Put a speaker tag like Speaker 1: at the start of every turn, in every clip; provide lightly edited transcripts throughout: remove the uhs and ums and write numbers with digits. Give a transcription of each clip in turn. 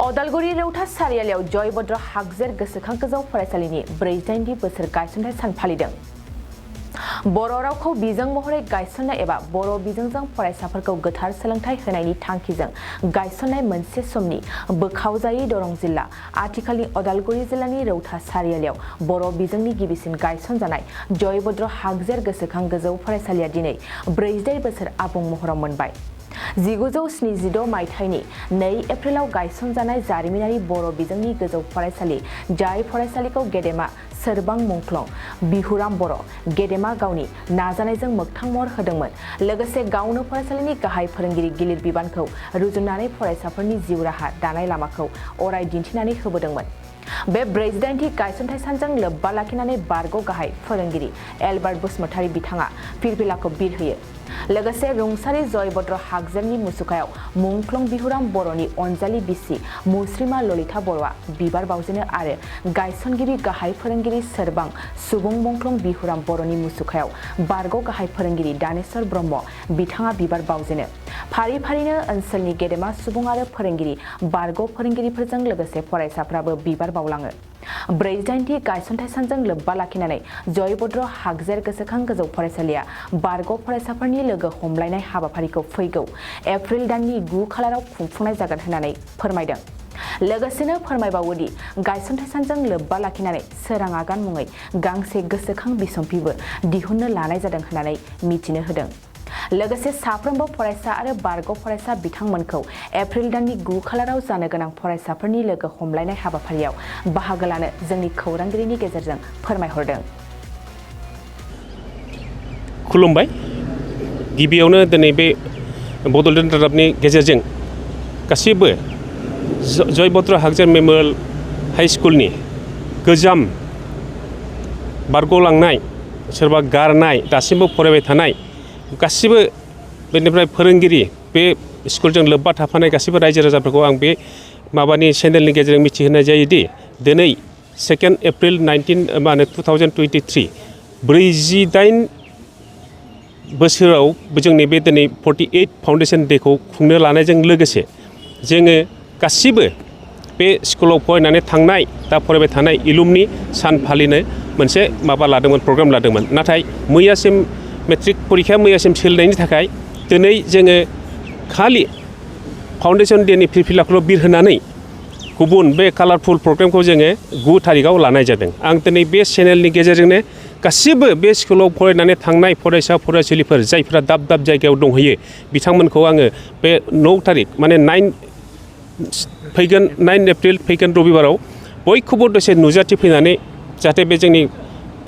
Speaker 1: अदालगुरि रौता सारियालियाव जयभद्र हागजेर गोसोखां गोजौ फरायसालिनि 49 बोसोर गायसनथाय सान फालिदों। बर' रावखौ बिजों महरै गायसननाय एबा बर' बिजोंजों फरायसाफोरखौ गोथार सोलोंथाइ होनायनि थांखिजों गायसननाय मोनसे समनि बोखावजायै दरं जिल्ला आथिखालनि अदालगुरि जिल्लानि रौता सारियालियाव बर' बिजोंनि गिबिसिन गायसनजानाय जयभद्र हागजेर गोसोखां गोजौ फरायसालिया दिनै 48 बोसोर आबुं महराव मोनबाय। 1976 मायथाइनि 2 एप्रिलाव गायसनजानाय जारिमिनारि बर' बिजोंनि गोजौ फरायसालि जाय फरायसालिखौ गेदेमा सोरबां मुंख्लं बिहुराम बर' गेदेमा गावनि नाजानायजों मोगथां महर होदोंमोन। लोगोसे गावनो फरायसालिनि गाहाय फोरोंगिरि गिलिर बिबानखौ रुजुननानै फरायसाफोरनि जिउ राहा दानाय लामाखौ अराय दिन्थिनानै होबोदोंमोन। बे 48थि गायसनथाय सानजों लोब्बा लाखिनानै बारग' गाहाय फोरोंगिरि एलबार्ट बसुमतारी बिथाङा फिरफिलाखौ बिरहोयो। लोगोसे रुंसारि जयभद्र हागजेरनि मुसुखायाव मुंख्लं बिहुराम बर'नि अनजालि बिसि मुस्रिमा ललिता बर'आ बिबार बावजेनो आरो गायसनगिरि गाहाय फोरोंगिरि सोरबां सुबुं मुंख्लं बिहुराम बर'नि मुसुखायाव बारग' गाहाय फोरोंगिरि दानेश्वर ब्रह्म बिथाङा बिबार बावजेनो। फारि फारिनो ओनसोलनि गेदेमा सुबुं आरो फोरोंगिरि बारग' फोरोंगिरिफोरजों लोगोसे फरायसाफ्राबो बिबार बावलाङो। 48थि गायसनथाय सानजों लोब्बा लाखिनानै जयभद्र हागजेर गोसोखां गोजौ फरायसालिया बारग' फरायसाफोरनि लोगो हमलायनाय हाबाफारिखौ फैगौ एप्रिल दाननि 9 खालाराव खुंफुंनाय जागोन होननानै फोरमायदों। लोगोसेनो फोरमायबावोदि गायसनथाय सानजों लोब्बा लाखिनानै सोरां आगान मुङै गांसे गोसोखां बिसम्बिबो दिहुननो लानाय जादों होननानै मिथिनो होदों। लोगोसे साफ्रोमबो फरायसा आरो बारग' फरायसा बिथांमोनखौ एप्रिल दाननि 9 खालाराव जानो गोनां फरायसाफोरनि लोगो हमलायनाय हाबाफारियाव बाहागो लानो जोंनि खौरांगिरिनि गेजेरजों फोरमायहरदों।
Speaker 2: खुलुमबाय। गिबियावनो दिनै बे बड'लेण्ड रादाबनि गेजेरजों गासिबो जयभद्र हागजेर मेम'रियेल हाइ स्कुलनि गोजाम बारग'लांनाय सोरबा गारनाय दासिमबो फरायबाय थानाय गासिबो बेनिफ्राय फोरोंगिरि बे स्कुलजों लोब्बा थाफानाय गासिबो रायजो राजाफोरखौ आं बे माबानि चेनेलनि गेजेरजों मिथिहोनाय जायोदि दिनै 2 एप्रिल 2023 48 बोसोराव जोंनि बे दिनै 48 फाउन्डेसन डेखौ खुंनो लानायजों लोगोसे जोङो गासिबो बे स्कुलाव फरायनानै थांनाय दा फरायबाय थानाय इलुमनि सान फालिनो मोनसे माबा लादोंमोन प्रग्राम लादोंमोन। नाथाय मैयासिम मेट्रिक परिखाया मैयासिम सोलिनायनि थाखाय दिनै जोङो खालि फाउन्डेसन डेनि फिरफिलाखौल' बिरहोनानै गुबुन बे कालारफुल प्रग्रामखौ जोङो 9 थारिखआव लानाय जादों। आं दिनै बे चेनेलनि गेजेरजोंनो गासिबो बे स्कुलाव फरायनानै थांनाय फरायसा फरायसुलिफोर जायफ्रा दाब दाब जायगायाव दंहैयो बिथांमोनखौ आङो बे 9 थारिख माने 9 एप्रिल फैगोन रबिबाराव बयखौबो दसे नुजाथि फैनानै जाहाथे बे जोंनि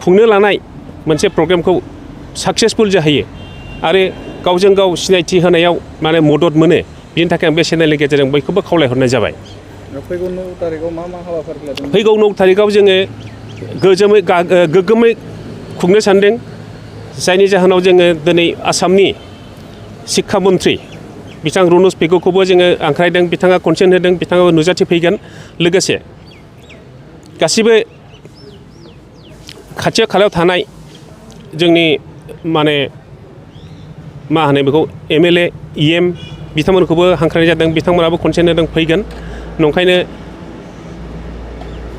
Speaker 2: खुंनो लानाय मोनसे प्रग्रामखौ साक्सेसफुल जाहैयो आरो गावजों गाव सिनायथि होनायाव माने मदद मोनो बिनि थाखाय आं बे चेनेलनि गेजेरजों बयखौबो खावलायहरनाय जाबाय।
Speaker 3: फैगौ 9 थारिखआव मा हाबाफारि लादों?
Speaker 2: फैगौ 9 थारिखआव जोङो गोग्गोमै खुंनो सानदों जायनि जाहोनाव जोङो दिनै आसामनि शिक्षा मन्त्रि बिथां रनज पेगुखौबो जोङो आंख्रायदों। बिथाङा कनसेन्ट होदों, बिथाङाबो नुजाथि फैगोन। लोगोसे गासिबो खाथि खालायाव थानाय जोंनि माने मा होनो बेखौ MLA EM बिथांमोनखौबो हांख्रायनाय जादों। बिथांमोनाबो कनसेन्ट होदों फैगोन। नंखायनो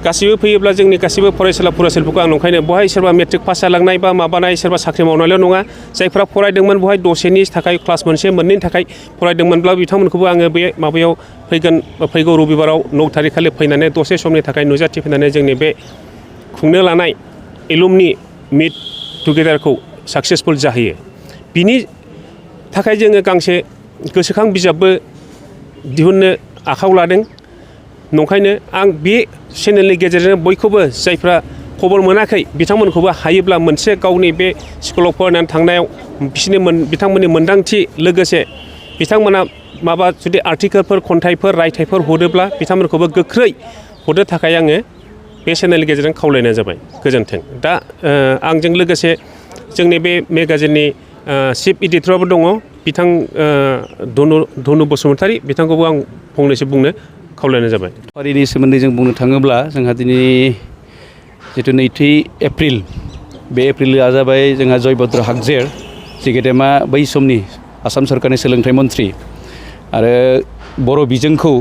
Speaker 2: गासिबो फैयोब्ला जोंनि गासिबो फरायसालिफोरखौ आं नंखायनो बहाय सोरबा मेट्रिक पास जालांनाय बा माबानाय सोरबा साख्रि मावनायल' नङा जायफ्रा फरायदोंमोन बहाय दसेनि थाखाय क्लास मोनसे मोननैनि थाखाय फरायदोंमोनब्ला बिथांमोनखौबो आङो बे माबायाव फैगौ रबिबाराव 9 थारिख खालि फैनानै दसे समनि थाखाय नुजाथि फैनानै जोंनि बे खुंनो लानाय एलुमनि मिट टुगेदारखौ साक्सेसफुल जाहैयो। बिनि थाखाय जोङो गांसे गोसोखां बिजाबबो दिहुननो आखायाव लादों। नंखायनो आं बे चेनेलनि गेजेरजों बयखौबो जायफ्रा खबर मोनाखै बिथांमोनखौबो हायोब्ला मोनसे गावनि बे स्कुलाव फरायनानै थांनायाव बिथांमोननि मोन्दांथि लोगोसे बिथांमोना माबा जुदि आर्टिकेलफोर खन्थाइफोर रायथाइफोर हरोब्ला बिथांमोनखौबो गोख्रै हरनो थाखाय आङो बे चेनेलनि गेजेरजों खावलायनाय जाबाय। गोजोन्थों। दा आंजों लोगोसे जोंनि बे मेगाजिननि चिफ इडिटराबो दङ बिथां धनु बसुमतारी बिथांखौबो आं फंनैसो बुंनो खावलायनाय जाबाय।
Speaker 3: फारिनि सोमोन्दै जों बुंनो थाङोब्ला जोंहा दिनै जिथु 2 एप्रिल बे एप्रिला जाबाय जोंहा जयभद्र हागजेर जि गेदेमा बै समनि आसाम सरकारनि सोलोंथाइ मन्थ्रि आरो बर' बिजोंखौ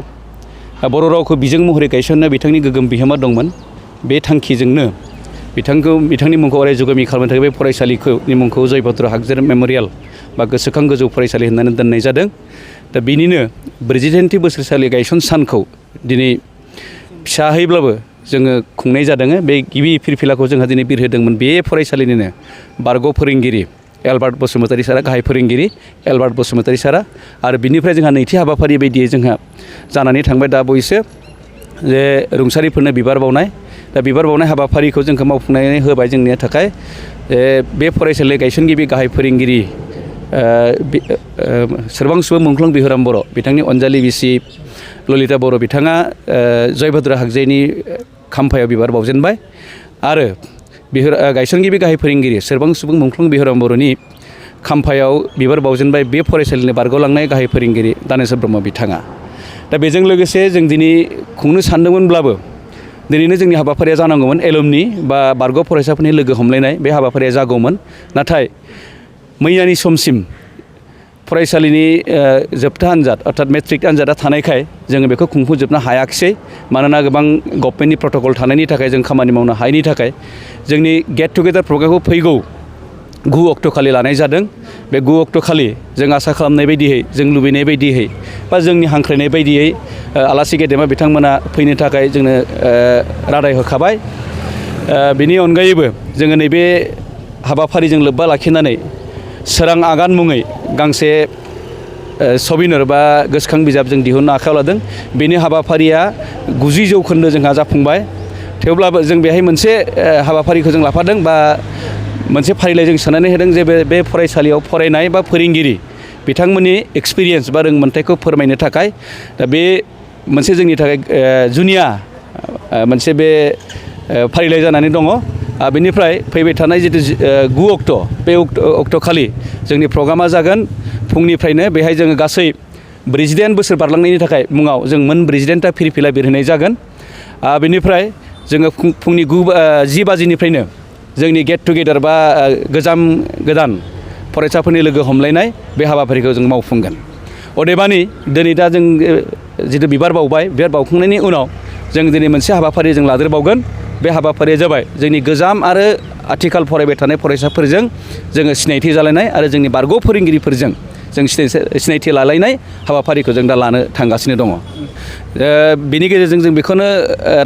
Speaker 3: बर' रावखौ बिजों महरै गायसननो बिथांनि गोगोम बिहोमा दंमोन। बे थांखिजोंनो बिथांनि मुंखौ अराय जुगामि खालामनो थाखाय बे फरायसालिनि मुंखौ जयभद्र हागजेर मेम'रियेल बा गोसोखां गोजौ फरायसालि होननानै दोननाय जादों। दा बिनिनो 43थि बोसोरसालि गायसन सानखौ दिनै फिसाहैब्लाबो जोङो खुंनाय जादों। बे गिबि फिरफिलाखौ जोंहा दिनै बिरहोदोंमोन बे फरायसालिनिनो बारग' फोरोंगिरि एलबार्ट बसुमतारी सारा, गाहाय फोरोंगिरि एलबार्ट बसुमतारी सारा, आरो बिनिफ्राय जोंहा नैथि हाबाफारि बायदियै जोंहा जानानै थांबाय दा बावैसो जे रुंसारिफोरनो बिबार बावनाय। दा बिबार बावनाय हाबाफारिखौ जोंखौ मावफुंनानै होबाय जोंनि थाखाय बे फरायसालि गायसनगिरि गाहाय फोरोंगिरि सोरबांसुबो मुंख्लं बिहुराम बर', बिथांनि अनजालि बिसि ललिता बर' बिथाङा जयभद्र हागजेरनि खाम्फायाव बिबार बावजेनबाय आरो गायसनगिरि गाहाय फोरोंगिरि सोरबांसुबुं मुंख्लं बिहुराम बर'नि खाम्फायाव बिबार बावजेनबाय बे फरायसालिनि बारग'लांनाय गाहाय फोरोंगिरि दानेश्वर ब्रह्म बिथाङा। दा बेजों लोगोसे जों दिनै खुंनो सानदोंमोनब्लाबो दिनैनो जोंनि हाबाफारिया जानांगौमोन एलुमनि बा बारग' फरायसाफोरनि लोगो हमलायनाय बे हाबाफारिया जागौमोन। नाथाय मैयानि समसिम फरायसालिनि जोबथा आनजाद अर्थात मेट्रिक आनजादा थानायखाय जोङो बेखौ खुंफुंजोबनो हायाखिसै। मानोना गोबां गभर्नमेन्टनि प्रट'कल थानायनि थाखाय जों खामानि मावनो हायैनि थाखाय जोंनि गेट टुगेदार प्रग्रामखौ फैगौ 9 अक्ट'खालि लानाय जादों। बे 9 अक्ट'खालि जों आसा खालामनाय बायदियै, जों लुबैनाय बायदियै बा जोंनि हांख्रायनाय बायदियै आलासि गेदेमा बिथांमोना फैनो थाखाय जोंनो रादाय होखाबाय। बेनि अनगायैबो जोङो नैबे हाबाफारिजों लोब्बा लाखिनानै सोरां आगान मुङै गांसे सबिनर बा गोसोखां बिजाब जों दिहुननो आखायाव लादों। बेनि हाबाफारिया 90% जोंहा जाफुंबाय। थेवब्लाबो जों बेहाय मोनसे हाबाफारिखौ जों लाफादों बा मोनसे फारिलाइ जों सोनानै होदों जे बे फरायसालियाव फरायनाय बा फोरोंगिरि बिथांमोननि एक्सपिरियेन्स बा रोंमोनथायखौ फोरमायनो थाखाय। दा बे मोनसे जोंनि थाखाय जुनिया मोनसे बे फारिलाइ जानानै दङ। बेनिफ्राय फैबाय थानाय जितु 9 अक्ट' बे अक्ट'खालि जोंनि प्रग्रामा जागोन फुंनिफ्रायनो। बेहाय जोङो गासै 48 बोसोर बारलांनायनि थाखाय मुङाव जों मोन 48ता फिरफिला बिरहोनाय जागोन। बेनिफ्राय जोङो फुंनि 10 बाजिनिफ्रायनो जोंनि गेट टुगेदार बा गोदान फरायसाफोरनि लोगो हमलायनाय बे हाबाफारिखौ जों मावफुंगोन। अदेबानि दिनै दा जों जितु बिबार बावबाय, बिबार बावखांनायनि उनाव जों दिनै मोनसे हाबाफारि जों लादेरबावगोन। बे हाबाफारिया जाबाय जोंनि गोजाम आरो आथिखाल फरायबाय थानाय फरायसाफोरजों जोङो सिनायथि जालायनाय आरो जोंनि बारग' फोरोंगिरिफोरजों जों सिनायथि लालायनाय हाबाफारिखौ जों दा लानो थांगासिनो दङ। बेनि गेजेरजों जों बेखौनो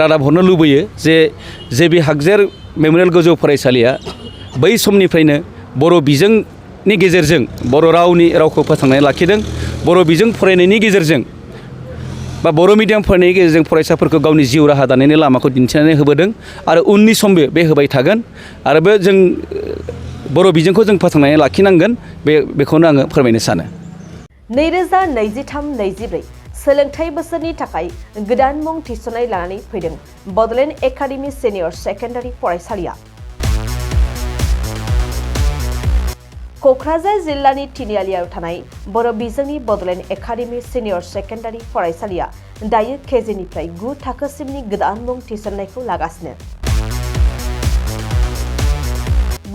Speaker 3: रादाब हरनो लुबैयो जे बे हागजेर मेम'रियेल गोजौ फरायसालिया बै समनिफ्रायनो बर' बिजोंनि गेजेरजों बर' रावखौ फोथांनानै लाखिदों। बर' बिजों फरायनायनि गेजेरजों बा बर' मिडियाम फरायनायनि गेजेरजों फरायसाफोरखौ गावनि जिउ राहा दानायनि लामाखौ दिन्थिनानै होबोदों आरो उननि समबो बे होबाय थागोन। आरो बे जों बर' बिजोंखौ जों फोथांनानै लाखिनांगोन बेखौनो आङो फोरमायनो सानो।
Speaker 1: 2023-24 सोलोंथाइ बोसोरनि थाखाय गोदान मुं थिसननाय लानानै फैदों बड'लेण्ड एकाडेमि सिनियर सेकेन्डारि फरायसालिया। क'क्राझार जिल्लानि तिनिआलियाव थानाय बर' बिजोंनि बड'लेण्ड एकाडेमि सिनियर सेकेन्डारि फरायसालिया दायो केजिनिफ्राय 9 थाखोसिमनि गोदान मुं थिसननायखौ लागासिनो।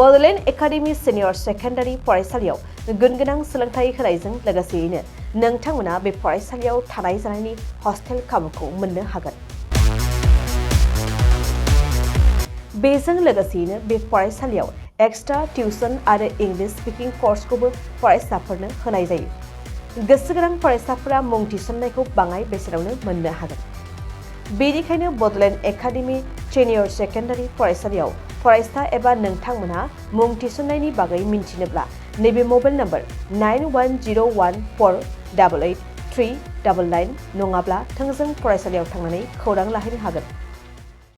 Speaker 1: बड'लेण्ड एकाडेमि सिनियर सेकेन्डारि फरायसालियाव गुनगोनां सोलोंथाइ होनायजों लोगोसेयैनो नोंथांमोना बे फरायसालियाव थानाय जानायनि हस्टेल खाबुखौ मोननो हागोन। बेजों लोगोसेयैनो बे फरायसालियाव एक्सट्रा टिउसन आरो इंलिश स्पिकिं कर्सखौबो फरायसाफोरनो होनाय जायो। गोसो गोनां फरायसाफोरा मुं थिसननायखौ बाङाय बेसेनावनो मोननो हागोन। बेनिखायनो बड'लेण्ड एकाडेमि सिनियर सेकेन्डारि फरायसालियाव फरायसा एबा नोंथांमोनहा मुं थिसननायनि बागै मिन्थिनोब्ला नैबे मबाइल नम्बर 9101488399 नङाब्ला थोंजों फरायसालियाव थांनानै खौरां लाहैनो हागोन।